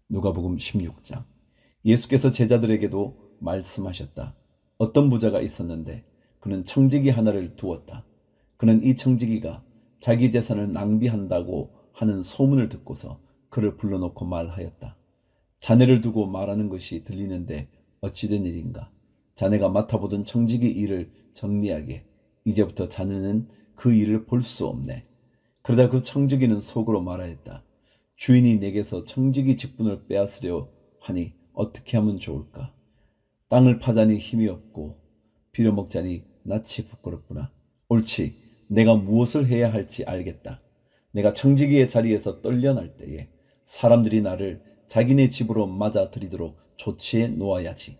누가복음 16장. 예수께서 제자들에게도 말씀하셨다. 어떤 부자가 있었는데 그는 청지기 하나를 두었다. 그는 이 청지기가 자기 재산을 낭비한다고 하는 소문을 듣고서 그를 불러놓고 말하였다. 자네를 두고 말하는 것이 들리는데 어찌된 일인가? 자네가 맡아보던 청지기 일을 정리하게. 이제부터 자네는 그 일을 볼 수 없네. 그러자 그 청지기는 속으로 말하였다. 주인이 내게서 청지기 직분을 빼앗으려 하니 어떻게 하면 좋을까? 땅을 파자니 힘이 없고 빌어먹자니 낯이 부끄럽구나. 옳지, 내가 무엇을 해야 할지 알겠다. 내가 청지기의 자리에서 떨려날 때에 사람들이 나를 자기네 집으로 맞아들이도록 조치해 놓아야지.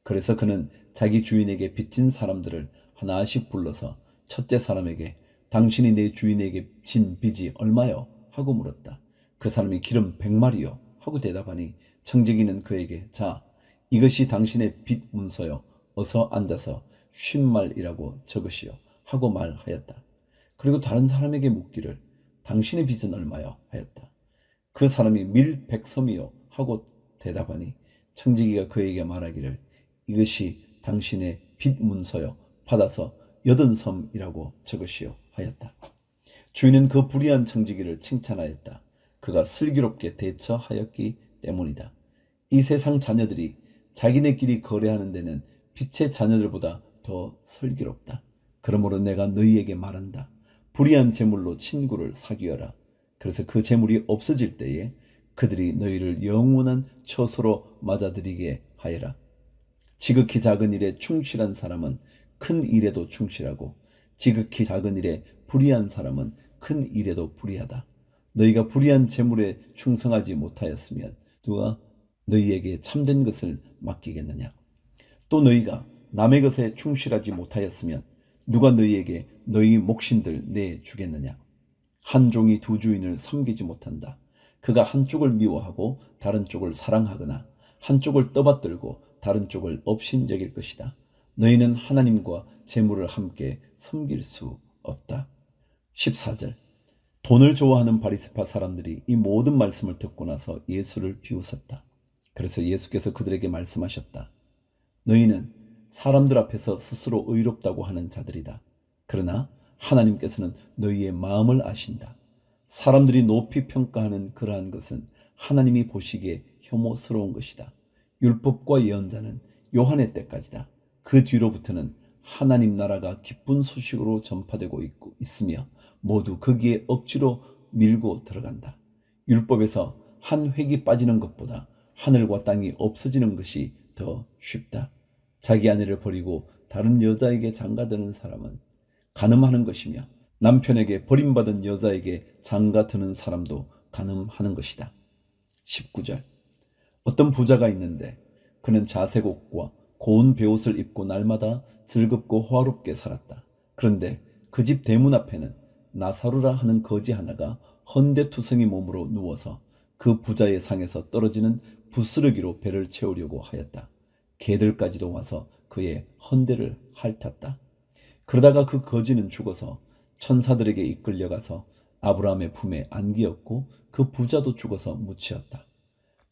그래서 그는 자기 주인에게 빚진 사람들을 하나씩 불러서 첫째 사람에게 당신이 내 주인에게 진 빚이 얼마요? 하고 물었다. 그 사람이 기름 100마리요 하고 대답하니 청지기는 그에게 자, 이것이 당신의 빚 문서요. 어서 앉아서 50말이라고 적으시오 하고 말하였다. 그리고 다른 사람에게 묻기를 당신의 빚은 얼마요? 하였다. 그 사람이 밀 100섬이요 하고 대답하니 청지기가 그에게 말하기를 이것이 당신의 빚 문서요. 받아서 80섬이라고 적으시오 하였다. 주인은 그 불의한 청지기를 칭찬하였다. 그가 슬기롭게 대처하였기 때문이다. 이 세상 자녀들이 자기네끼리 거래하는 데는 빛의 자녀들보다 더 슬기롭다. 그러므로 내가 너희에게 말한다. 불의한 재물로 친구를 사귀어라. 그래서 그 재물이 없어질 때에 그들이 너희를 영원한 처소로 맞아들이게 하여라. 지극히 작은 일에 충실한 사람은 큰 일에도 충실하고 지극히 작은 일에 불의한 사람은 큰 일에도 불의하다. 너희가 불의한 재물에 충성하지 못하였으면 누가 너희에게 참된 것을 맡기겠느냐? 또 너희가 남의 것에 충실하지 못하였으면 누가 너희에게 너희 목신들 내주겠느냐? 한 종이 두 주인을 섬기지 못한다. 그가 한쪽을 미워하고 다른 쪽을 사랑하거나 한쪽을 떠받들고 다른 쪽을 업신여길 것이다. 너희는 하나님과 재물을 함께 섬길 수 없다. 14절. 돈을 좋아하는 바리새파 사람들이 이 모든 말씀을 듣고 나서 예수를 비웃었다. 그래서 예수께서 그들에게 말씀하셨다. 너희는 사람들 앞에서 스스로 의롭다고 하는 자들이다. 그러나 하나님께서는 너희의 마음을 아신다. 사람들이 높이 평가하는 그러한 것은 하나님이 보시기에 혐오스러운 것이다. 율법과 예언자는 요한의 때까지다. 그 뒤로부터는 하나님 나라가 기쁜 소식으로 전파되고 있으며 모두 거기에 억지로 밀고 들어간다. 율법에서 한 획이 빠지는 것보다 하늘과 땅이 없어지는 것이 더 쉽다. 자기 아내를 버리고 다른 여자에게 장가드는 사람은 간음하는 것이며 남편에게 버림받은 여자에게 장가드는 사람도 간음하는 것이다. 19절. 어떤 부자가 있는데 그는 자색 옷과 고운 베옷을 입고 날마다 즐겁고 호화롭게 살았다. 그런데 그 집 대문 앞에는 나사로라 하는 거지 하나가 헌데투성이 몸으로 누워서 그 부자의 상에서 떨어지는 부스러기로 배를 채우려고 하였다. 개들까지도 와서 그의 헌데를 핥았다. 그러다가 그 거지는 죽어서 천사들에게 이끌려가서 아브라함의 품에 안기었고 그 부자도 죽어서 묻히었다.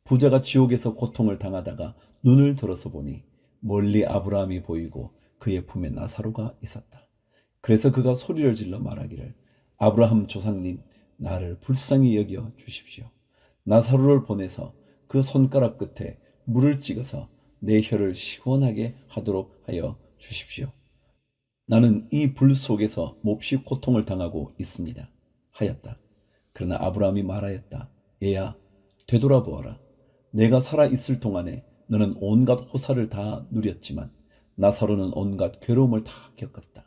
부자가 지옥에서 고통을 당하다가 눈을 들어서 보니 멀리 아브라함이 보이고 그의 품에 나사로가 있었다. 그래서 그가 소리를 질러 말하기를 아브라함 조상님, 나를 불쌍히 여겨 주십시오. 나사로를 보내서 그 손가락 끝에 물을 찍어서 내 혀를 시원하게 하도록 하여 주십시오. 나는 이 불 속에서 몹시 고통을 당하고 있습니다. 하였다. 그러나 아브라함이 말하였다. 얘야, 되돌아보아라. 내가 살아있을 동안에 너는 온갖 호사를 다 누렸지만 나사로는 온갖 괴로움을 다 겪었다.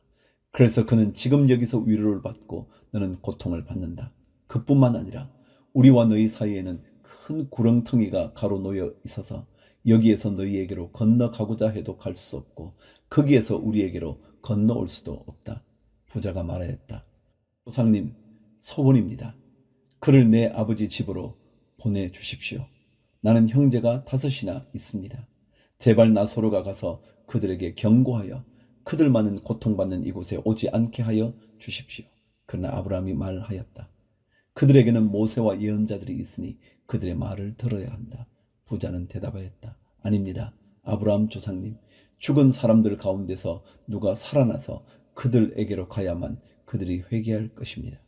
그래서 그는 지금 여기서 위로를 받고 너는 고통을 받는다. 그뿐만 아니라 우리와 너희 사이에는 큰 구렁텅이가 가로놓여 있어서 여기에서 너희에게로 건너가고자 해도 갈 수 없고 거기에서 우리에게로 건너올 수도 없다. 부자가 말하였다. 조상님, 소원입니다. 그를 내 아버지 집으로 보내주십시오. 나는 형제가 5이나 있습니다. 제발 나사로가 가서 그들에게 경고하여 그들만은 고통받는 이곳에 오지 않게 하여 주십시오. 그러나 아브라함이 말하였다. 그들에게는 모세와 예언자들이 있으니 그들의 말을 들어야 한다. 부자는 대답하였다. 아닙니다. 아브라함 조상님, 죽은 사람들 가운데서 누가 살아나서 그들에게로 가야만 그들이 회개할 것입니다.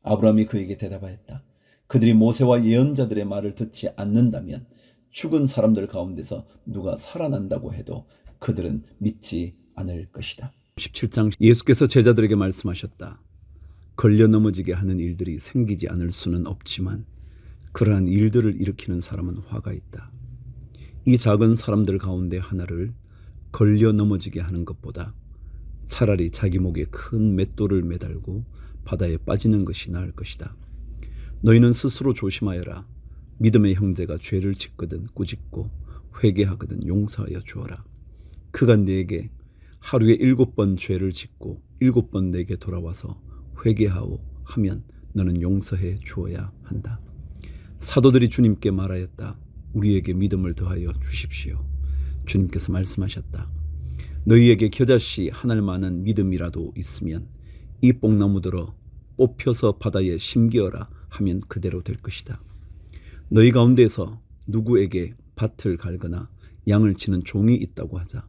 아브라함이 그에게 대답하였다. 그들이 모세와 예언자들의 말을 듣지 않는다면 죽은 사람들 가운데서 누가 살아난다고 해도 그들은 믿지 않을 것이다. 17장 예수께서 제자들에게 말씀하셨다. 걸려 넘어지게 하는 일들이 생기지 않을 수는 없지만 그러한 일들을 일으키는 사람은 화가 있다. 이 작은 사람들 가운데 하나를 걸려 넘어지게 하는 것보다 차라리 자기 목에 큰 맷돌을 매달고 바다에 빠지는 것이 나을 것이다. 너희는 스스로 조심하여라. 믿음의 형제가 죄를 짓거든 꾸짖고 회개하거든 용서하여 주어라. 그가 네게 하루에 7번 죄를 짓고 7번 내게 돌아와서 회개하오 하면 너는 용서해 주어야 한다. 사도들이 주님께 말하였다. 우리에게 믿음을 더하여 주십시오. 주님께서 말씀하셨다. 너희에게 겨자씨 하늘만한 믿음이라도 있으면 이 뽕나무들어 뽑혀서 바다에 심기어라 하면 그대로 될 것이다. 너희 가운데서 누구에게 밭을 갈거나 양을 치는 종이 있다고 하자.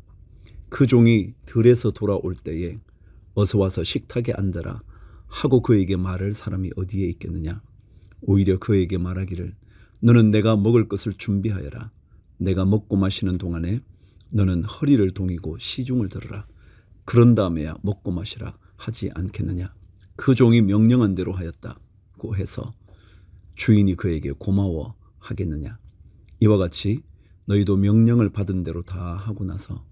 그 종이 들에서 돌아올 때에 어서 와서 식탁에 앉아라 하고 그에게 말할 사람이 어디에 있겠느냐. 오히려 그에게 말하기를 너는 내가 먹을 것을 준비하여라. 내가 먹고 마시는 동안에 너는 허리를 동이고 시중을 들어라. 그런 다음에야 먹고 마시라 하지 않겠느냐. 그 종이 명령한 대로 하였다고 해서 주인이 그에게 고마워 하겠느냐. 이와 같이 너희도 명령을 받은 대로 다 하고 나서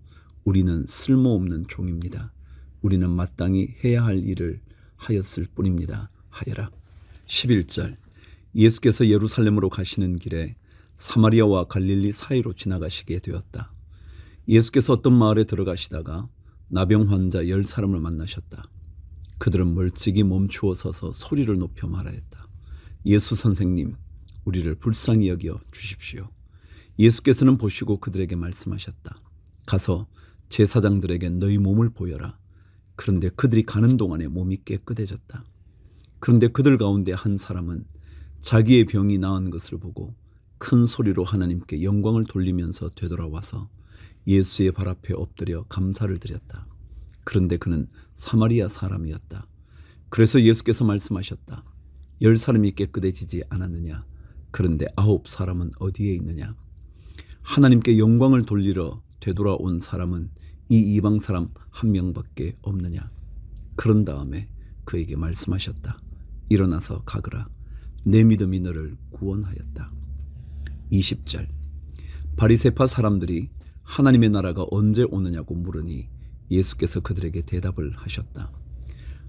우리는 쓸모없는 종입니다. 우리는 마땅히 해야 할 일을 하였을 뿐입니다. 하여라. 11절 예수께서 예루살렘으로 가시는 길에 사마리아와 갈릴리 사이로 지나가시게 되었다. 예수께서 어떤 마을에 들어가시다가 나병 환자 10사람을 만나셨다. 그들은 멀찍이 멈추어 서서 소리를 높여 말하였다. 예수 선생님, 우리를 불쌍히 여겨 주십시오. 예수께서는 보시고 그들에게 말씀하셨다. 가서 제사장들에게 너희 몸을 보여라. 그런데 그들이 가는 동안에 몸이 깨끗해졌다. 그런데 그들 가운데 한 사람은 자기의 병이 나은 것을 보고 큰 소리로 하나님께 영광을 돌리면서 되돌아와서 예수의 발 앞에 엎드려 감사를 드렸다. 그런데 그는 사마리아 사람이었다. 그래서 예수께서 말씀하셨다. 10사람이 깨끗해지지 않았느냐? 그런데 9사람은 어디에 있느냐? 하나님께 영광을 돌리러 되돌아온 사람은 이 이방 사람 한 명밖에 없느냐? 그런 다음에 그에게 말씀하셨다. 일어나서 가거라. 내 믿음이 너를 구원하였다. 20절 바리새파 사람들이 하나님의 나라가 언제 오느냐고 물으니 예수께서 그들에게 대답을 하셨다.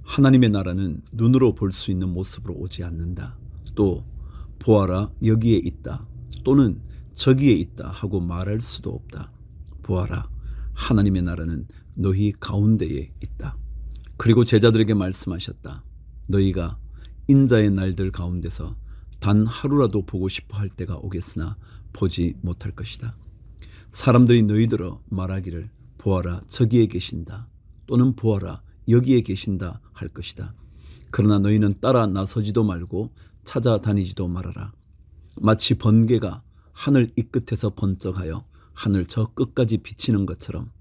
하나님의 나라는 눈으로 볼 수 있는 모습으로 오지 않는다. 또 보아라 여기에 있다 또는 저기에 있다 하고 말할 수도 없다. 보아라 하나님의 나라는 너희 가운데에 있다. 그리고 제자들에게 말씀하셨다. 너희가 인자의 날들 가운데서 단 하루라도 보고 싶어 할 때가 오겠으나 보지 못할 것이다. 사람들이 너희들어 말하기를 보아라 저기에 계신다 또는 보아라 여기에 계신다 할 것이다. 그러나 너희는 따라 나서지도 말고 찾아다니지도 말아라. 마치 번개가 하늘 이 끝에서 번쩍하여 하늘 저 끝까지 비치는 것처럼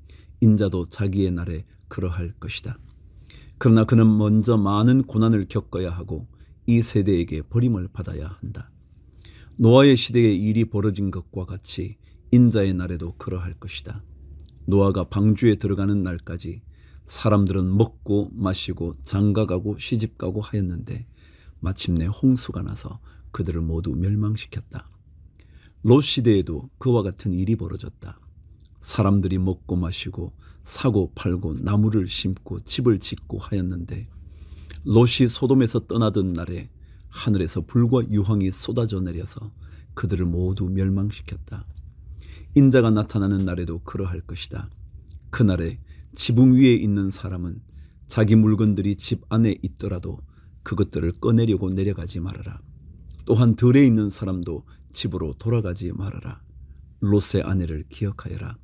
인자도 자기의 날에 그러할 것이다. 그러나 그는 먼저 많은 고난을 겪어야 하고 이 세대에게 버림을 받아야 한다. 노아의 시대에 일이 벌어진 것과 같이 인자의 날에도 그러할 것이다. 노아가 방주에 들어가는 날까지 사람들은 먹고 마시고 장가가고 시집가고 하였는데 마침내 홍수가 나서 그들을 모두 멸망시켰다. 롯 시대에도 그와 같은 일이 벌어졌다. 사람들이 먹고 마시고 사고 팔고 나무를 심고 집을 짓고 하였는데 롯이 소돔에서 떠나던 날에 하늘에서 불과 유황이 쏟아져 내려서 그들을 모두 멸망시켰다. 인자가 나타나는 날에도 그러할 것이다. 그날에 지붕 위에 있는 사람은 자기 물건들이 집 안에 있더라도 그것들을 꺼내려고 내려가지 말아라. 또한 들에 있는 사람도 집으로 돌아가지 말아라. 롯의 아내를 기억하여라.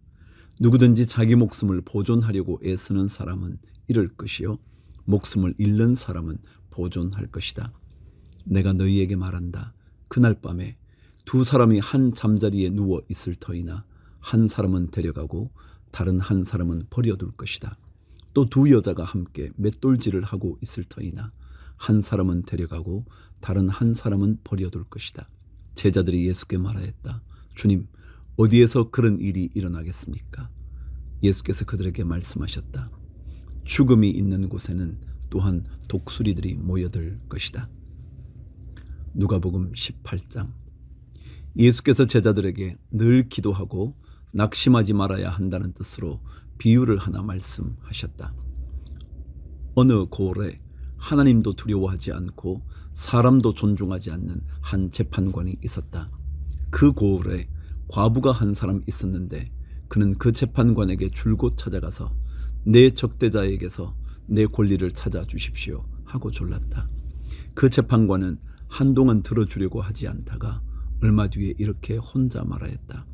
누구든지 자기 목숨을 보존하려고 애쓰는 사람은 잃을 것이요 목숨을 잃는 사람은 보존할 것이다. 내가 너희에게 말한다. 그날 밤에 두 사람이 한 잠자리에 누워 있을 터이나 한 사람은 데려가고 다른 한 사람은 버려둘 것이다. 또 두 여자가 함께 맷돌질을 하고 있을 터이나 한 사람은 데려가고 다른 한 사람은 버려둘 것이다. 제자들이 예수께 말하였다. 주님, 어디에서 그런 일이 일어나겠습니까? 예수께서 그들에게 말씀하셨다. 죽음이 있는 곳에는 또한 독수리들이 모여들 것이다. 누가복음 18장. 예수께서 제자들에게 늘 기도하고 낙심하지 말아야 한다는 뜻으로 비유를 하나 말씀하셨다. 어느 고을에 하나님도 두려워하지 않고 사람도 존중하지 않는 한 재판관이 있었다. 그 고을에 과부가 한 사람 있었는데 그는 그 재판관에게 줄곧 찾아가서 내 적대자에게서 내 권리를 찾아 주십시오 하고 졸랐다. 그 재판관은 한동안 들어주려고 하지 않다가 얼마 뒤에 이렇게 혼자 말하였다.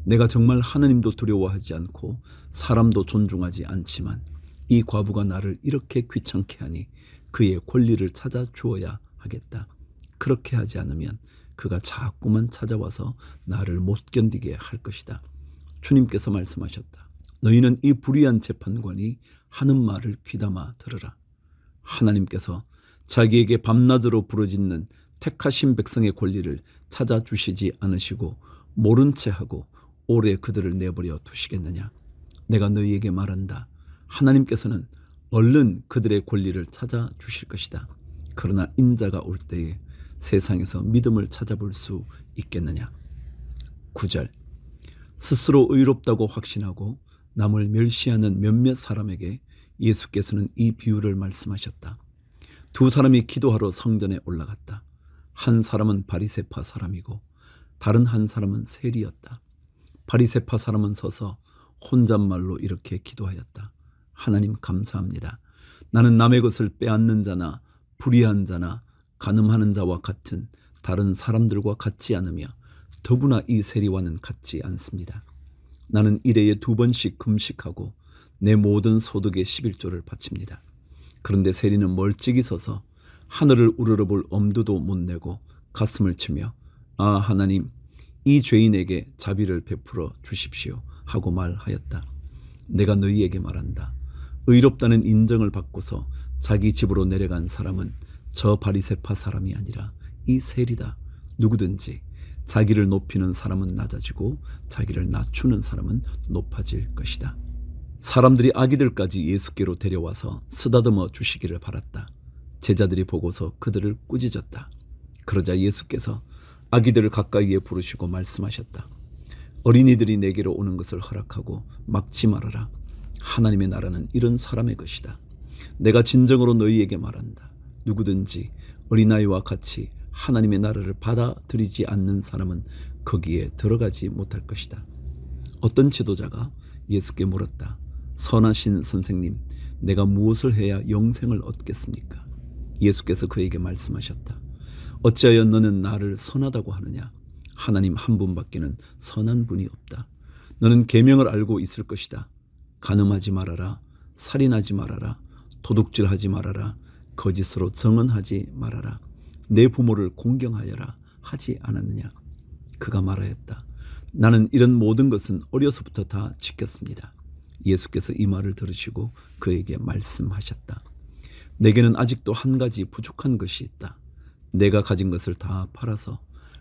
내가 정말 하나님도 두려워하지 않고 사람도 존중하지 않지만 이 과부가 나를 이렇게 귀찮게 하니 그의 권리를 찾아 주어야 하겠다. 그렇게 하지 않으면 그가 자꾸만 찾아와서 나를 못 견디게 할 것이다. 주님께서 말씀하셨다. 너희는 이 불의한 재판관이 하는 말을 귀담아 들으라. 하나님께서 자기에게 밤낮으로 부르짖는 택하신 백성의 권리를 찾아주시지 않으시고 모른 채 하고 오래 그들을 내버려 두시겠느냐. 내가 너희에게 말한다. 하나님께서는 얼른 그들의 권리를 찾아주실 것이다. 그러나 인자가 올 때에 세상에서 믿음을 찾아볼 수 있겠느냐. 9절. 스스로 의롭다고 확신하고 남을 멸시하는 몇몇 사람에게 예수께서는 이 비유를 말씀하셨다. 두 사람이 기도하러 성전에 올라갔다. 한 사람은 바리새파 사람이고 다른 한 사람은 세리였다. 바리새파 사람은 서서 혼잣말로 이렇게 기도하였다. 하나님 감사합니다. 나는 남의 것을 빼앗는 자나 불의한 자나 간음하는 자와 같은 다른 사람들과 같지 않으며 더구나 이 세리와는 같지 않습니다. 나는 일해에 2번씩 금식하고 내 모든 소득의 11조를 바칩니다. 그런데 세리는 멀찍이 서서 하늘을 우러러볼 엄두도 못 내고 가슴을 치며 아 하나님 이 죄인에게 자비를 베풀어 주십시오 하고 말하였다. 내가 너희에게 말한다. 의롭다는 인정을 받고서 자기 집으로 내려간 사람은 저 바리새파 사람이 아니라 이 세리다. 누구든지 자기를 높이는 사람은 낮아지고 자기를 낮추는 사람은 높아질 것이다. 사람들이 아기들까지 예수께로 데려와서 쓰다듬어 주시기를 바랐다. 제자들이 보고서 그들을 꾸짖었다. 그러자 예수께서 아기들을 가까이에 부르시고 말씀하셨다. 어린이들이 내게로 오는 것을 허락하고 막지 말아라. 하나님의 나라는 이런 사람의 것이다. 내가 진정으로 너희에게 말한다. 누구든지 어린아이와 같이 하나님의 나라를 받아들이지 않는 사람은 거기에 들어가지 못할 것이다. 어떤 지도자가 예수께 물었다. 선하신 선생님, 내가 무엇을 해야 영생을 얻겠습니까? 예수께서 그에게 말씀하셨다. 어찌하여 너는 나를 선하다고 하느냐? 하나님 한 분밖에는 선한 분이 없다. 너는 계명을 알고 있을 것이다. 간음하지 말아라. 살인하지 말아라. 도둑질하지 말아라. 거짓으로 증언하지 말아라. 내 부모를 공경하여라 하지 않았느냐? 그가 말하였다. 나는 이런 모든 것은 어려서부터 다 지켰습니다. 예수께서 이 말을 들으시고 그에게 말씀하셨다. 내게는 아직도 한 가지 부족한 것이 있다. 내가 가진 것을 다 팔아서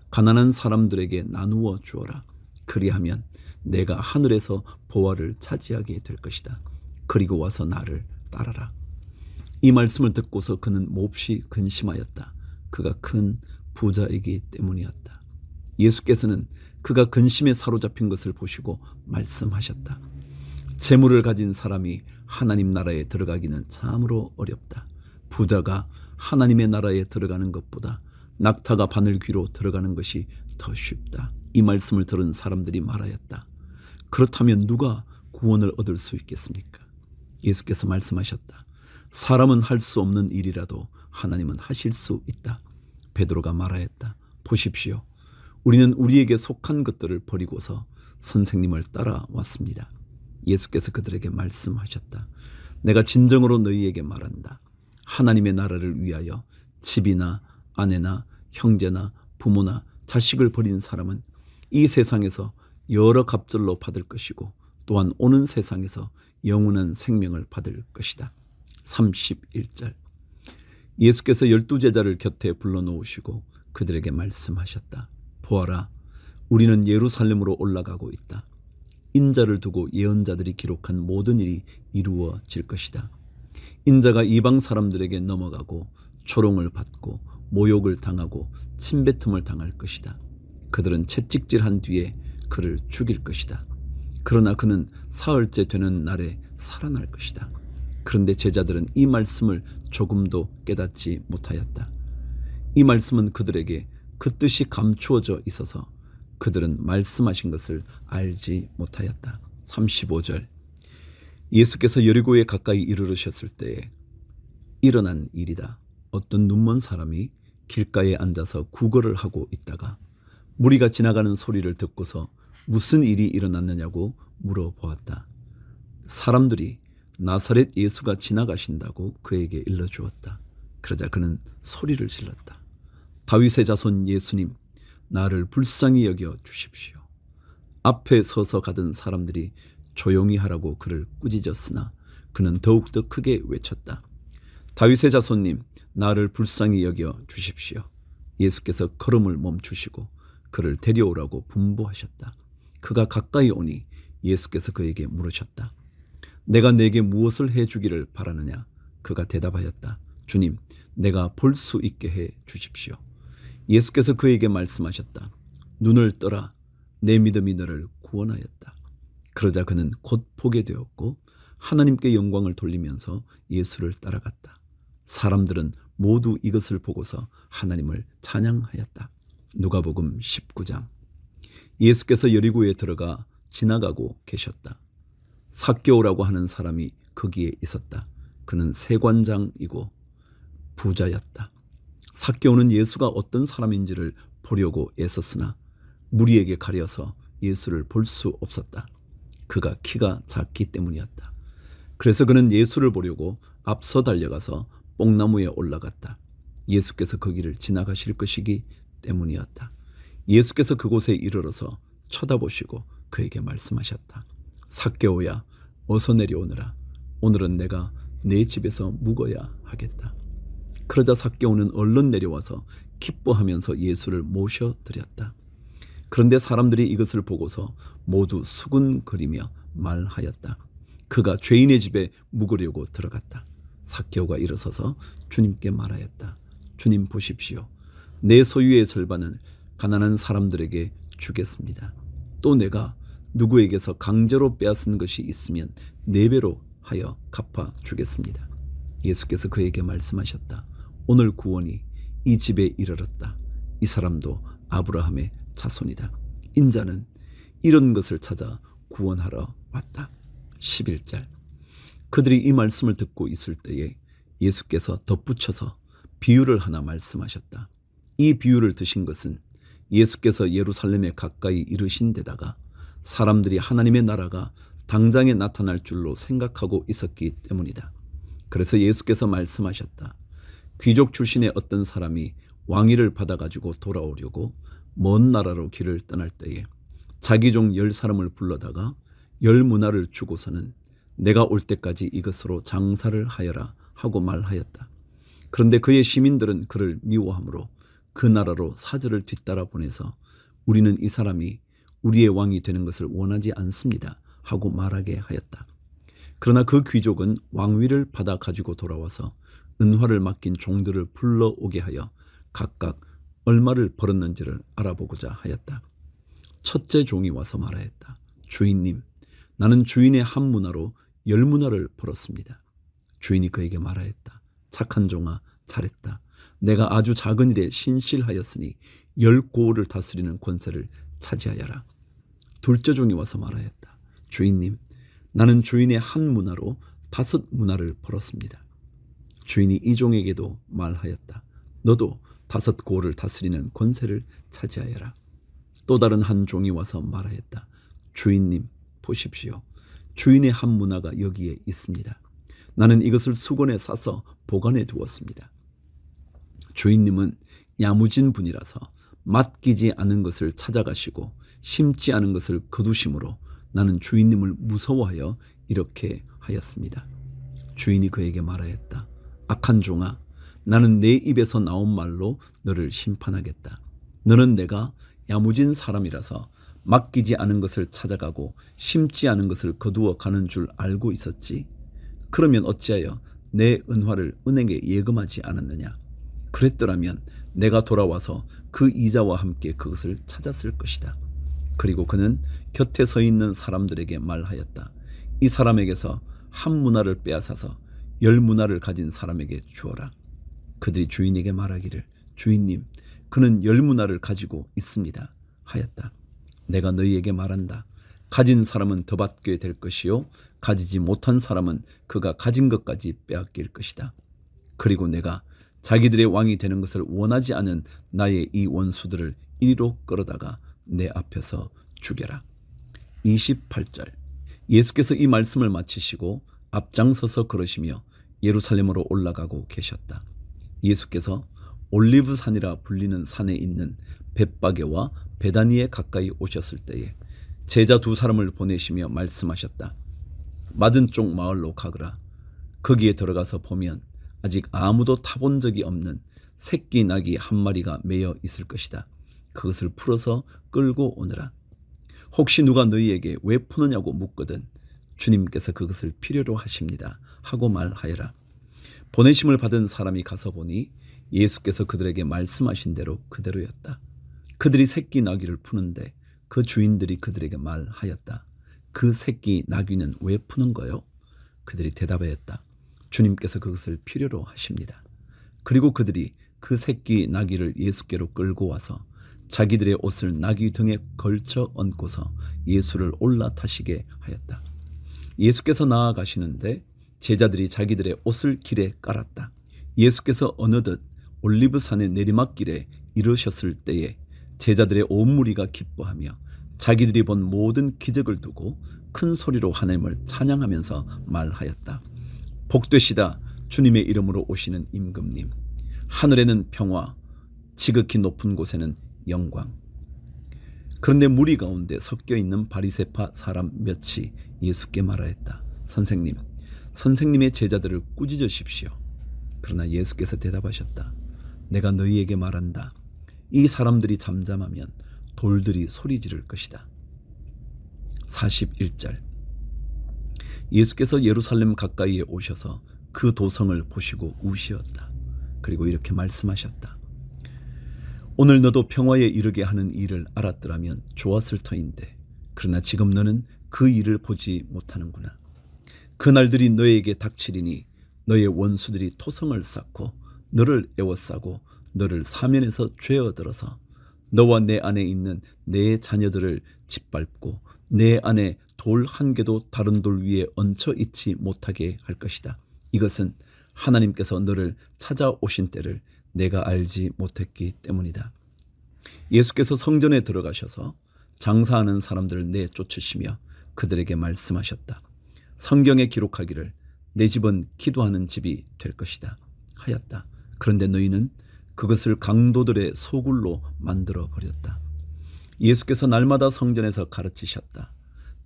가난한 사람들에게 나누어 주어라. 그리하면 내가 하늘에서 보화를 차지하게 될 것이다. 그리고 와서 나를 따라라. 이 말씀을 듣고서 그는 몹시 근심하였다. 그가 큰 부자이기 때문이었다. 예수께서는 그가 근심에 사로잡힌 것을 보시고 말씀하셨다. 재물을 가진 사람이 하나님 나라에 들어가기는 참으로 어렵다. 부자가 하나님의 나라에 들어가는 것보다 낙타가 바늘 귀로 들어가는 것이 더 쉽다. 이 말씀을 들은 사람들이 말하였다. 그렇다면 누가 구원을 얻을 수 있겠습니까? 예수께서 말씀하셨다. 사람은 할 수 없는 일이라도 하나님은 하실 수 있다. 베드로가 말하였다. 보십시오. 우리는 우리에게 속한 것들을 버리고서 선생님을 따라왔습니다. 예수께서 그들에게 말씀하셨다. 내가 진정으로 너희에게 말한다. 하나님의 나라를 위하여 집이나 아내나 형제나 부모나 자식을 버린 사람은 이 세상에서 여러 갑절로 받을 것이고 또한 오는 세상에서 영원한 생명을 받을 것이다. 31절. 예수께서 12제자를 곁에 불러놓으시고 그들에게 말씀하셨다. 보아라, 우리는 예루살렘으로 올라가고 있다. 인자를 두고 예언자들이 기록한 모든 일이 이루어질 것이다. 인자가 이방 사람들에게 넘어가고 조롱을 받고 모욕을 당하고 침뱉음을 당할 것이다. 그들은 채찍질한 뒤에 그를 죽일 것이다. 그러나 그는 사흘째 되는 날에 살아날 것이다. 그런데 제자들은 이 말씀을 조금도 깨닫지 못하였다. 이 말씀은 그들에게 그 뜻이 감추어져 있어서 그들은 말씀하신 것을 알지 못하였다. 35절. 예수께서 여리고에 가까이 이르르셨을 때에 일어난 일이다. 어떤 눈먼 사람이 길가에 앉아서 구걸을 하고 있다가 무리가 지나가는 소리를 듣고서 무슨 일이 일어났느냐고 물어보았다. 사람들이 나사렛 예수가 지나가신다고 그에게 일러주었다. 그러자 그는 소리를 질렀다. 다윗의 자손 예수님, 나를 불쌍히 여겨 주십시오. 앞에 서서 가던 사람들이 조용히 하라고 그를 꾸짖었으나 그는 더욱더 크게 외쳤다. 다윗의 자손님, 나를 불쌍히 여겨 주십시오. 예수께서 걸음을 멈추시고 그를 데려오라고 분부하셨다. 그가 가까이 오니 예수께서 그에게 물으셨다. 내가 네게 무엇을 해주기를 바라느냐? 그가 대답하였다. 주님, 내가 볼 수 있게 해 주십시오. 예수께서 그에게 말씀하셨다. 눈을 떠라, 내 믿음이 너를 구원하였다. 그러자 그는 곧 보게 되었고 하나님께 영광을 돌리면서 예수를 따라갔다. 사람들은 모두 이것을 보고서 하나님을 찬양하였다. 누가복음 19장. 예수께서 여리고에 들어가 지나가고 계셨다. 삭개오라고 하는 사람이 거기에 있었다. 그는 세관장이고 부자였다. 삭개오는 예수가 어떤 사람인지를 보려고 애썼으나 무리에게 가려서 예수를 볼 수 없었다. 그가 키가 작기 때문이었다. 그래서 그는 예수를 보려고 앞서 달려가서 뽕나무에 올라갔다. 예수께서 거기를 지나가실 것이기 때문이었다. 예수께서 그곳에 이르러서 쳐다보시고 그에게 말씀하셨다. 삭개오야, 어서 내려오너라. 오늘은 내가 내 집에서 묵어야 하겠다. 그러자 삭개오는 얼른 내려와서 기뻐하면서 예수를 모셔드렸다. 그런데 사람들이 이것을 보고서 모두 수군거리며 말하였다. 그가 죄인의 집에 묵으려고 들어갔다. 삭개오가 일어서서 주님께 말하였다. 주님 보십시오. 내 소유의 절반은 가난한 사람들에게 주겠습니다. 또 내가 누구에게서 강제로 빼앗은 것이 있으면 4배로 하여 갚아 주겠습니다. 예수께서 그에게 말씀하셨다. 오늘 구원이 이 집에 이르렀다. 이 사람도 아브라함의 자손이다. 인자는 이런 것을 찾아 구원하러 왔다. 11절. 그들이 이 말씀을 듣고 있을 때에 예수께서 덧붙여서 비유를 하나 말씀하셨다. 이 비유를 드신 것은 예수께서 예루살렘에 가까이 이르신 데다가 사람들이 하나님의 나라가 당장에 나타날 줄로 생각하고 있었기 때문이다. 그래서 예수께서 말씀하셨다. 귀족 출신의 어떤 사람이 왕위를 받아가지고 돌아오려고 먼 나라로 길을 떠날 때에 자기 종 10사람을 불러다가 10문화를 주고서는 내가 올 때까지 이것으로 장사를 하여라 하고 말하였다. 그런데 그의 시민들은 그를 미워하므로 그 나라로 사절을 뒤따라 보내서 우리는 이 사람이 우리의 왕이 되는 것을 원하지 않습니다 하고 말하게 하였다. 그러나 그 귀족은 왕위를 받아 가지고 돌아와서 은화를 맡긴 종들을 불러오게 하여 각각 얼마를 벌었는지를 알아보고자 하였다. 첫째 종이 와서 말하였다. 주인님, 나는 주인의 한 문화로 10문화를 벌었습니다. 주인이 그에게 말하였다. 착한 종아, 잘했다. 내가 아주 작은 일에 신실하였으니 10고을을 다스리는 권세를 차지하여라. 둘째 종이 와서 말하였다. 주인님, 나는 주인의 한 문화로 5문화를 벌었습니다. 주인이 이 종에게도 말하였다. 너도 5고을을 다스리는 권세를 차지하여라. 또 다른 한 종이 와서 말하였다. 주인님, 보십시오. 주인의 한 문화가 여기에 있습니다. 나는 이것을 수건에 싸서 보관해 두었습니다. 주인님은 야무진 분이라서 맡기지 않은 것을 찾아가시고 심지 않은 것을 거두심으로 나는 주인님을 무서워하여 이렇게 하였습니다. 주인이 그에게 말하였다. 악한 종아, 나는 내 입에서 나온 말로 너를 심판하겠다. 너는 내가 야무진 사람이라서 맡기지 않은 것을 찾아가고 심지 않은 것을 거두어 가는 줄 알고 있었지. 그러면 어찌하여 내 은화를 은행에 예금하지 않았느냐. 그랬더라면 내가 돌아와서 그 이자와 함께 그것을 찾았을 것이다. 그리고 그는 곁에 서 있는 사람들에게 말하였다. 이 사람에게서 한 문화를 빼앗아서 10문화를 가진 사람에게 주어라. 그들이 주인에게 말하기를 주인님, 그는 10문화를 가지고 있습니다 하였다. 내가 너희에게 말한다. 가진 사람은 더 받게 될 것이요 가지지 못한 사람은 그가 가진 것까지 빼앗길 것이다. 그리고 내가 자기들의 왕이 되는 것을 원하지 않은 나의 이 원수들을 이리로 끌어다가 내 앞에서 죽여라. 28절. 예수께서 이 말씀을 마치시고 앞장서서 걸으시며 예루살렘으로 올라가고 계셨다. 예수께서 올리브산이라 불리는 산에 있는 벳바게와 베다니에 가까이 오셨을 때에 제자 2사람을 보내시며 말씀하셨다. 맞은 쪽 마을로 가거라. 거기에 들어가서 보면 아직 아무도 타본 적이 없는 새끼 나귀 한 마리가 매여 있을 것이다. 그것을 풀어서 끌고 오너라. 혹시 누가 너희에게 왜 푸느냐고 묻거든 주님께서 그것을 필요로 하십니다 하고 말하여라. 보내심을 받은 사람이 가서 보니 예수께서 그들에게 말씀하신 대로 그대로였다. 그들이 새끼 나귀를 푸는데 그 주인들이 그들에게 말하였다. 그 새끼 나귀는 왜 푸는 거요? 그들이 대답하였다. 주님께서 그것을 필요로 하십니다. 그리고 그들이 그 새끼 나귀를 예수께로 끌고 와서 자기들의 옷을 나귀 등에 걸쳐 얹고서 예수를 올라타시게 하였다. 예수께서 나아가시는데 제자들이 자기들의 옷을 길에 깔았다. 예수께서 어느덧 올리브산의 내리막길에 이르셨을 때에 제자들의 온 무리가 기뻐하며 자기들이 본 모든 기적을 두고 큰 소리로 하나님을 찬양하면서 말하였다. 복되시다 주님의 이름으로 오시는 임금님. 하늘에는 평화, 지극히 높은 곳에는 영광. 그런데 무리 가운데 섞여 있는 바리새파 사람 몇이 예수께 말하였다. 선생님의 제자들을 꾸짖으십시오. 그러나 예수께서 대답하셨다. 내가 너희에게 말한다. 이 사람들이 잠잠하면 돌들이 소리 지를 것이다. 41절. 예수께서 예루살렘 가까이에 오셔서 그 도성을 보시고 우시었다. 그리고 이렇게 말씀하셨다. 오늘 너도 평화에 이르게 하는 일을 알았더라면 좋았을 터인데 그러나 지금 너는 그 일을 보지 못하는구나. 그날들이 너에게 닥치리니 너의 원수들이 토성을 쌓고 너를 에워싸고 너를 사면에서 죄어들어서 너와 내 안에 있는 내 자녀들을 짓밟고 내 안에 돌 한 개도 다른 돌 위에 얹혀 있지 못하게 할 것이다. 이것은 하나님께서 너를 찾아오신 때를 내가 알지 못했기 때문이다. 예수께서 성전에 들어가셔서 장사하는 사람들을 내쫓으시며 그들에게 말씀하셨다. 성경에 기록하기를 내 집은 기도하는 집이 될 것이다 하였다. 그런데 너희는 그것을 강도들의 소굴로 만들어 버렸다. 예수께서 날마다 성전에서 가르치셨다.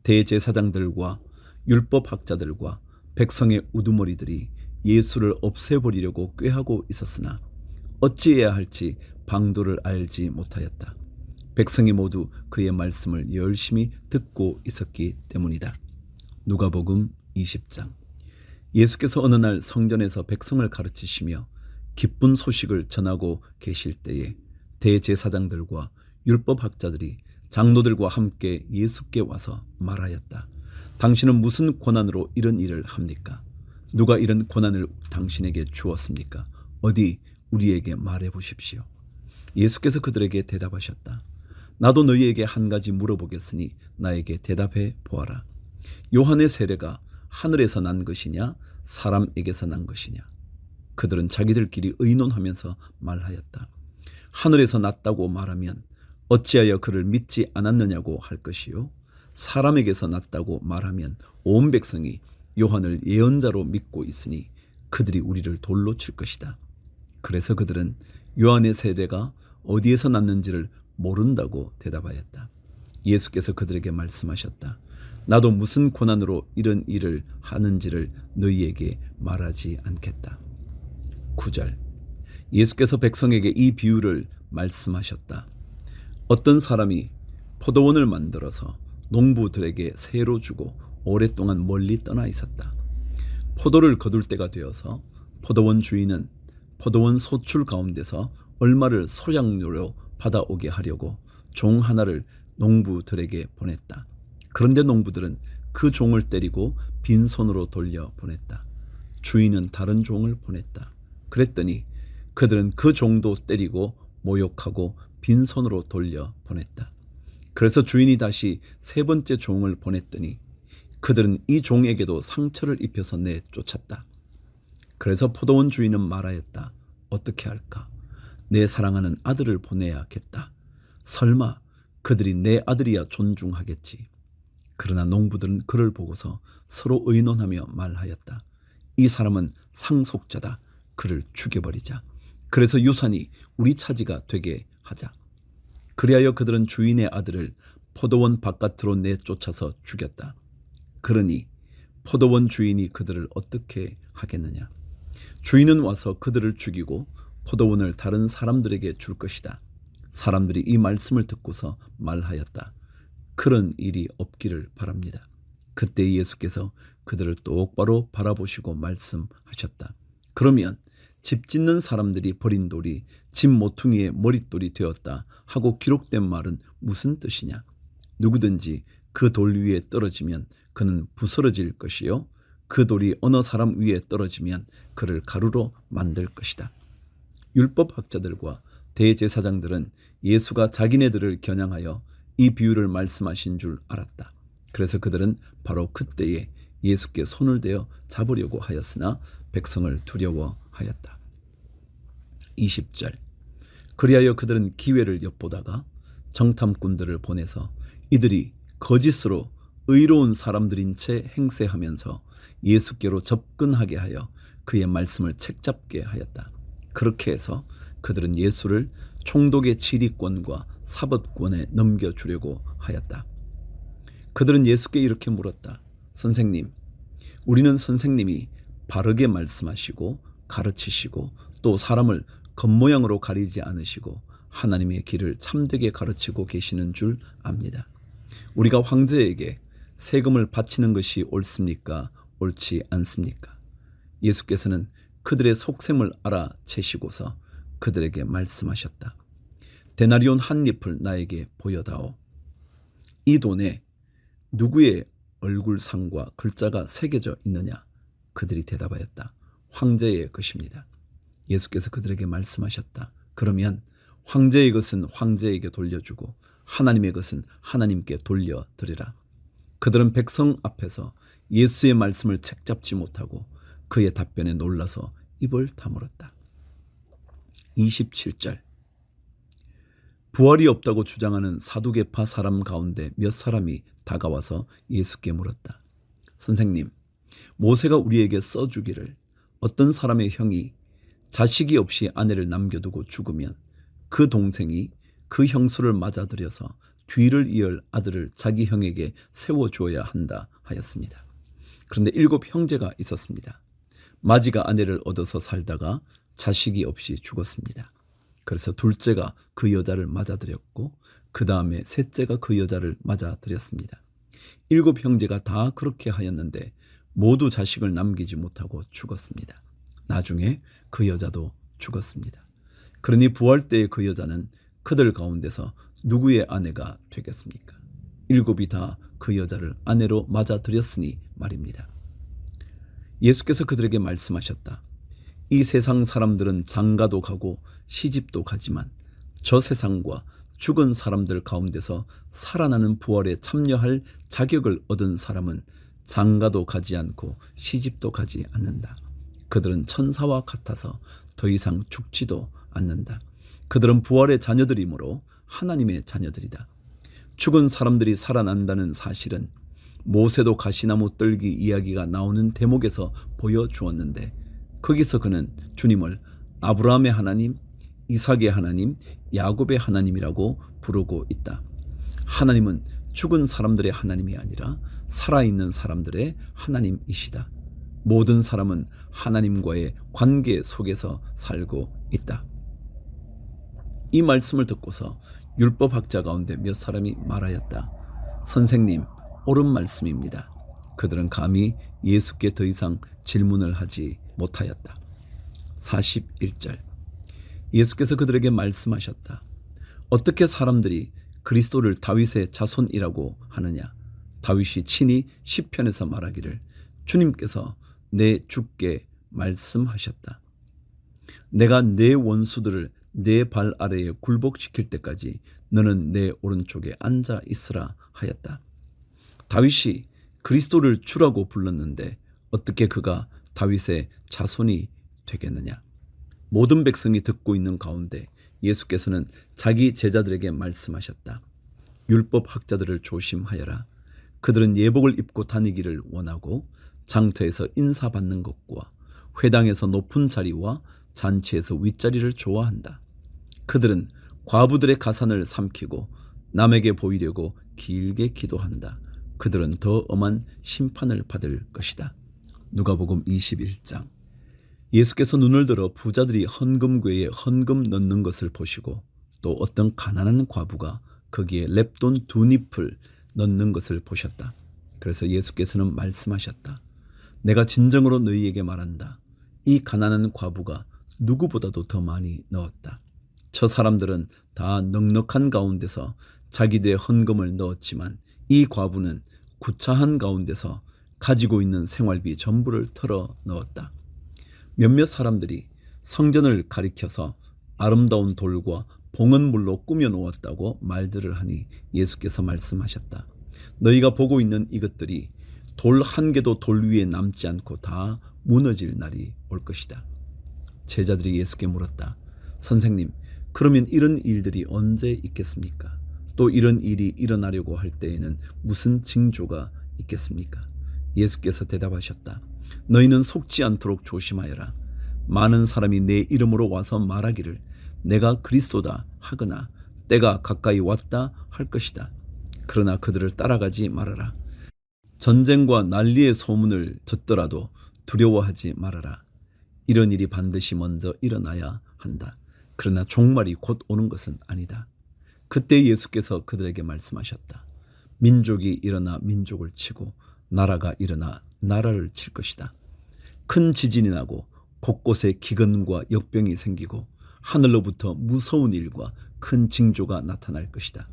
대제사장들과 율법학자들과 백성의 우두머리들이 예수를 없애버리려고 꾀하고 있었으나 어찌해야 할지 방도를 알지 못하였다. 백성이 모두 그의 말씀을 열심히 듣고 있었기 때문이다. 누가복음 20장. 예수께서 어느 날 성전에서 백성을 가르치시며 기쁜 소식을 전하고 계실 때에 대제사장들과 율법학자들이 장로들과 함께 예수께 와서 말하였다. 당신은 무슨 권한으로 이런 일을 합니까? 누가 이런 권한을 당신에게 주었습니까? 어디 우리에게 말해 보십시오. 예수께서 그들에게 대답하셨다. 나도 너희에게 한 가지 물어보겠으니 나에게 대답해 보아라. 요한의 세례가 하늘에서 난 것이냐 사람에게서 난 것이냐? 그들은 자기들끼리 의논하면서 말하였다. 하늘에서 났다고 말하면 어찌하여 그를 믿지 않았느냐고 할 것이요 사람에게서 났다고 말하면 온 백성이 요한을 예언자로 믿고 있으니 그들이 우리를 돌로 칠 것이다. 그래서 그들은 요한의 세례가 어디에서 났는지를 모른다고 대답하였다. 예수께서 그들에게 말씀하셨다. 나도 무슨 고난으로 이런 일을 하는지를 너희에게 말하지 않겠다. 9절. 예수께서 백성에게 이 비유를 말씀하셨다. 어떤 사람이 포도원을 만들어서 농부들에게 새로 주고 오랫동안 멀리 떠나 있었다. 포도를 거둘 때가 되어서 포도원 주인은 포도원 소출 가운데서 얼마를 소량료로 받아오게 하려고 종 하나를 농부들에게 보냈다. 그런데 농부들은 그 종을 때리고 빈손으로 돌려 보냈다. 주인은 다른 종을 보냈다. 그랬더니 그들은 그 종도 때리고 모욕하고 빈손으로 돌려 보냈다. 그래서 주인이 다시 세 번째 종을 보냈더니 그들은 이 종에게도 상처를 입혀서 내쫓았다. 그래서 포도원 주인은 말하였다. 어떻게 할까? 내 사랑하는 아들을 보내야겠다. 설마 그들이 내 아들이야 존중하겠지. 그러나 농부들은 그를 보고서 서로 의논하며 말하였다. 이 사람은 상속자다. 그를 죽여버리자. 그래서 유산이 우리 차지가 되게 하자. 그리하여 그들은 주인의 아들을 포도원 바깥으로 내쫓아서 죽였다. 그러니 포도원 주인이 그들을 어떻게 하겠느냐? 주인은 와서 그들을 죽이고 포도원을 다른 사람들에게 줄 것이다. 사람들이 이 말씀을 듣고서 말하였다. 그런 일이 없기를 바랍니다. 그때 예수께서 그들을 똑바로 바라보시고 말씀하셨다. 그러면 집 짓는 사람들이 버린 돌이 집 모퉁이의 머릿돌이 되었다 하고 기록된 말은 무슨 뜻이냐? 누구든지 그 돌 위에 떨어지면 그는 부스러질 것이요 그 돌이 어느 사람 위에 떨어지면 그를 가루로 만들 것이다. 율법학자들과 대제사장들은 예수가 자기네들을 겨냥하여 이 비유를 말씀하신 줄 알았다. 그래서 그들은 바로 그때에 예수께 손을 대어 잡으려고 하였으나 백성을 두려워하였다. 20절. 그리하여 그들은 기회를 엿보다가 정탐꾼들을 보내서 이들이 거짓으로 의로운 사람들인 채 행세하면서 예수께로 접근하게 하여 그의 말씀을 책잡게 하였다. 그렇게 해서 그들은 예수를 총독의 지휘권과 사법권에 넘겨주려고 하였다. 그들은 예수께 이렇게 물었다. 선생님, 우리는 선생님이 바르게 말씀하시고 가르치시고 또 사람을 겉모양으로 가리지 않으시고 하나님의 길을 참되게 가르치고 계시는 줄 압니다. 우리가 황제에게 세금을 바치는 것이 옳습니까? 옳지 않습니까? 예수께서는 그들의 속셈을 알아채시고서 그들에게 말씀하셨다. 데나리온 한 잎을 나에게 보여다오. 이 돈에 누구의 얼굴상과 글자가 새겨져 있느냐? 그들이 대답하였다. 황제의 것입니다. 예수께서 그들에게 말씀하셨다. 그러면 황제의 것은 황제에게 돌려주고 하나님의 것은 하나님께 돌려드리라. 그들은 백성 앞에서 예수의 말씀을 책잡지 못하고 그의 답변에 놀라서 입을 다물었다. 27절. 부활이 없다고 주장하는 사두개파 사람 가운데 몇 사람이 다가와서 예수께 물었다. 선생님, 모세가 우리에게 써주기를 어떤 사람의 형이 자식이 없이 아내를 남겨두고 죽으면 그 동생이 그 형수를 맞아들여서 뒤를 이을 아들을 자기 형에게 세워주어야 한다 하였습니다. 그런데 7 형제가 있었습니다. 마지가 아내를 얻어서 살다가 자식이 없이 죽었습니다. 그래서 둘째가 그 여자를 맞아들였고 그 다음에 셋째가 그 여자를 맞아들였습니다. 7 형제가 다 그렇게 하였는데 모두 자식을 남기지 못하고 죽었습니다. 나중에 그 여자도 죽었습니다. 그러니 부활 때의 그 여자는 그들 가운데서 누구의 아내가 되겠습니까? 7이 다 그 여자를 아내로 맞아들였으니 말입니다. 예수께서 그들에게 말씀하셨다. 이 세상 사람들은 장가도 가고 시집도 가지만 저 세상과 죽은 사람들 가운데서 살아나는 부활에 참여할 자격을 얻은 사람은 장가도 가지 않고 시집도 가지 않는다. 그들은 천사와 같아서 더 이상 죽지도 않는다. 그들은 부활의 자녀들이므로 하나님의 자녀들이다. 죽은 사람들이 살아난다는 사실은 모세도 가시나무 떨기 이야기가 나오는 대목에서 보여주었는데 거기서 그는 주님을 아브라함의 하나님, 이삭의 하나님, 야곱의 하나님이라고 부르고 있다. 하나님은 죽은 사람들의 하나님이 아니라 살아있는 사람들의 하나님이시다. 모든 사람은 하나님과의 관계 속에서 살고 있다. 이 말씀을 듣고서 율법학자 가운데 몇 사람이 말하였다. 선생님, 옳은 말씀입니다. 그들은 감히 예수께 더 이상 질문을 하지 못하였다. 41절. 예수께서 그들에게 말씀하셨다. 어떻게 사람들이 그리스도를 다윗의 자손이라고 하느냐? 다윗이 친히 시편에서 말하기를 주님께서 내 주께 말씀하셨다. 내가 내 원수들을 내 발 아래에 굴복시킬 때까지 너는 내 오른쪽에 앉아 있으라 하였다. 다윗이 그리스도를 주라고 불렀는데 어떻게 그가 다윗의 자손이 되겠느냐? 모든 백성이 듣고 있는 가운데 예수께서는 자기 제자들에게 말씀하셨다. 율법 학자들을 조심하여라. 그들은 예복을 입고 다니기를 원하고 장터에서 인사받는 것과 회당에서 높은 자리와 잔치에서 윗자리를 좋아한다. 그들은 과부들의 가산을 삼키고 남에게 보이려고 길게 기도한다. 그들은 더 엄한 심판을 받을 것이다. 누가복음 21장. 예수께서 눈을 들어 부자들이 헌금궤에 헌금 넣는 것을 보시고 또 어떤 가난한 과부가 거기에 렙돈 2잎을 넣는 것을 보셨다. 그래서 예수께서는 말씀하셨다. 내가 진정으로 너희에게 말한다. 이 가난한 과부가 누구보다도 더 많이 넣었다. 저 사람들은 다 넉넉한 가운데서 자기들의 헌금을 넣었지만 이 과부는 구차한 가운데서 가지고 있는 생활비 전부를 털어 넣었다. 몇몇 사람들이 성전을 가리켜서 아름다운 돌과 봉헌물로 꾸며 놓았다고 말들을 하니 예수께서 말씀하셨다. 너희가 보고 있는 이것들이 돌 한 개도 돌 위에 남지 않고 다 무너질 날이 올 것이다. 제자들이 예수께 물었다. 선생님, 그러면 이런 일들이 언제 있겠습니까? 또 이런 일이 일어나려고 할 때에는 무슨 징조가 있겠습니까? 예수께서 대답하셨다. 너희는 속지 않도록 조심하여라. 많은 사람이 내 이름으로 와서 말하기를 내가 그리스도다 하거나 때가 가까이 왔다 할 것이다. 그러나 그들을 따라가지 말아라. 전쟁과 난리의 소문을 듣더라도 두려워하지 말아라. 이런 일이 반드시 먼저 일어나야 한다. 그러나 종말이 곧 오는 것은 아니다. 그때 예수께서 그들에게 말씀하셨다. 민족이 일어나 민족을 치고 나라가 일어나 나라를 칠 것이다. 큰 지진이 나고 곳곳에 기근과 역병이 생기고 하늘로부터 무서운 일과 큰 징조가 나타날 것이다.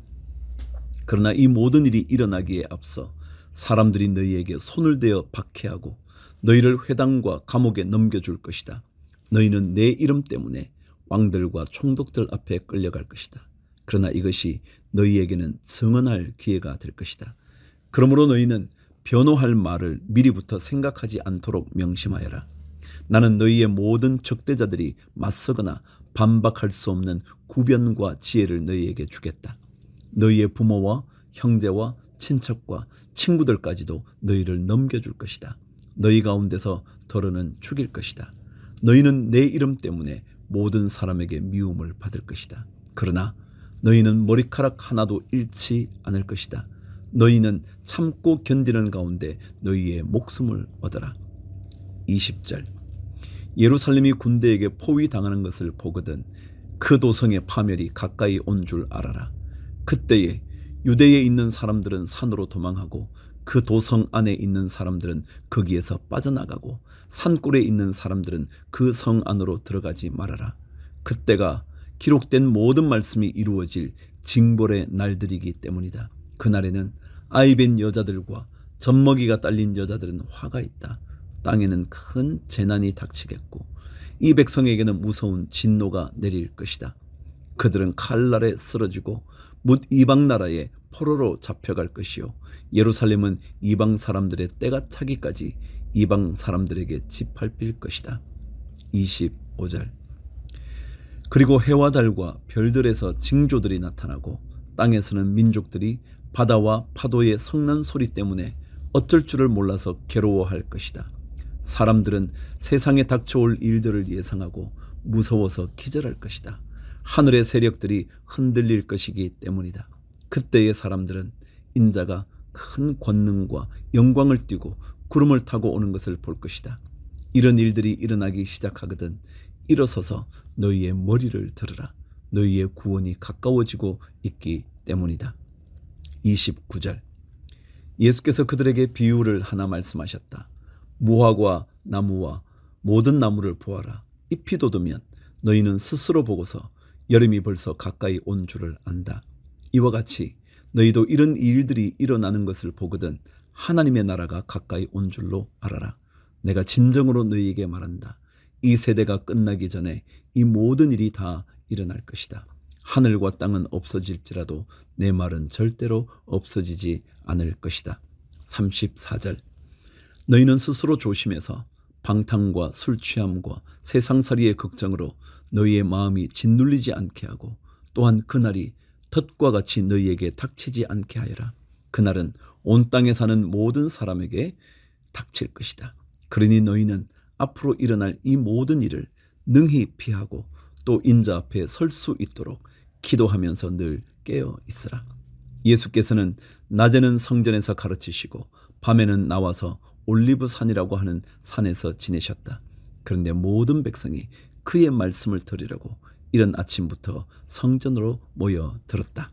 그러나 이 모든 일이 일어나기에 앞서 사람들이 너희에게 손을 대어 박해하고 너희를 회당과 감옥에 넘겨줄 것이다. 너희는 내 이름 때문에 왕들과 총독들 앞에 끌려갈 것이다. 그러나 이것이 너희에게는 증언할 기회가 될 것이다. 그러므로 너희는 변호할 말을 미리부터 생각하지 않도록 명심하여라. 나는 너희의 모든 적대자들이 맞서거나 반박할 수 없는 구변과 지혜를 너희에게 주겠다. 너희의 부모와 형제와 친척과 친구들까지도 너희를 넘겨줄 것이다. 너희 가운데서 더러는 죽일 것이다. 너희는 내 이름 때문에 모든 사람에게 미움을 받을 것이다. 그러나 너희는 머리카락 하나도 잃지 않을 것이다. 너희는 참고 견디는 가운데 너희의 목숨을 얻어라. 20절. 예루살렘이 군대에게 포위당하는 것을 보거든 그 도성의 파멸이 가까이 온 줄 알아라. 그때에 유대에 있는 사람들은 산으로 도망하고 그 도성 안에 있는 사람들은 거기에서 빠져나가고 산골에 있는 사람들은 그 성 안으로 들어가지 말아라. 그때가 기록된 모든 말씀이 이루어질 징벌의 날들이기 때문이다. 그날에는 아이벤 여자들과 젖먹이가 딸린 여자들은 화가 있다. 땅에는 큰 재난이 닥치겠고 이 백성에게는 무서운 진노가 내릴 것이다. 그들은 칼날에 쓰러지고 뭇 이방 나라에 포로로 잡혀갈 것이요 예루살렘은 이방 사람들의 때가 차기까지 이방 사람들에게 짓밟힐 것이다. 25절. 그리고 해와 달과 별들에서 징조들이 나타나고 땅에서는 민족들이 바다와 파도의 성난 소리 때문에 어쩔 줄을 몰라서 괴로워할 것이다. 사람들은 세상에 닥쳐올 일들을 예상하고 무서워서 기절할 것이다. 하늘의 세력들이 흔들릴 것이기 때문이다. 그때의 사람들은 인자가 큰 권능과 영광을 띠고 구름을 타고 오는 것을 볼 것이다. 이런 일들이 일어나기 시작하거든 일어서서 너희의 머리를 들으라. 너희의 구원이 가까워지고 있기 때문이다. 29절. 예수께서 그들에게 비유를 하나 말씀하셨다. 무화과 나무와 모든 나무를 보아라. 잎이 돋으면 너희는 스스로 보고서 여름이 벌써 가까이 온 줄을 안다. 이와 같이 너희도 이런 일들이 일어나는 것을 보거든 하나님의 나라가 가까이 온 줄로 알아라. 내가 진정으로 너희에게 말한다. 이 세대가 끝나기 전에 이 모든 일이 다 일어날 것이다. 하늘과 땅은 없어질지라도 내 말은 절대로 없어지지 않을 것이다. 34절. 너희는 스스로 조심해서 방탕과 술 취함과 세상살이의 걱정으로 너희의 마음이 짓눌리지 않게 하고 또한 그날이 덫과 같이 너희에게 닥치지 않게 하여라. 그날은 온 땅에 사는 모든 사람에게 닥칠 것이다. 그러니 너희는 앞으로 일어날 이 모든 일을 능히 피하고 또 인자 앞에 설 수 있도록 기도하면서 늘 깨어 있으라. 예수께서는 낮에는 성전에서 가르치시고 밤에는 나와서 올리브산이라고 하는 산에서 지내셨다. 그런데 모든 백성이 그의 말씀을 들으려고 이른 아침부터 성전으로 모여 들었다.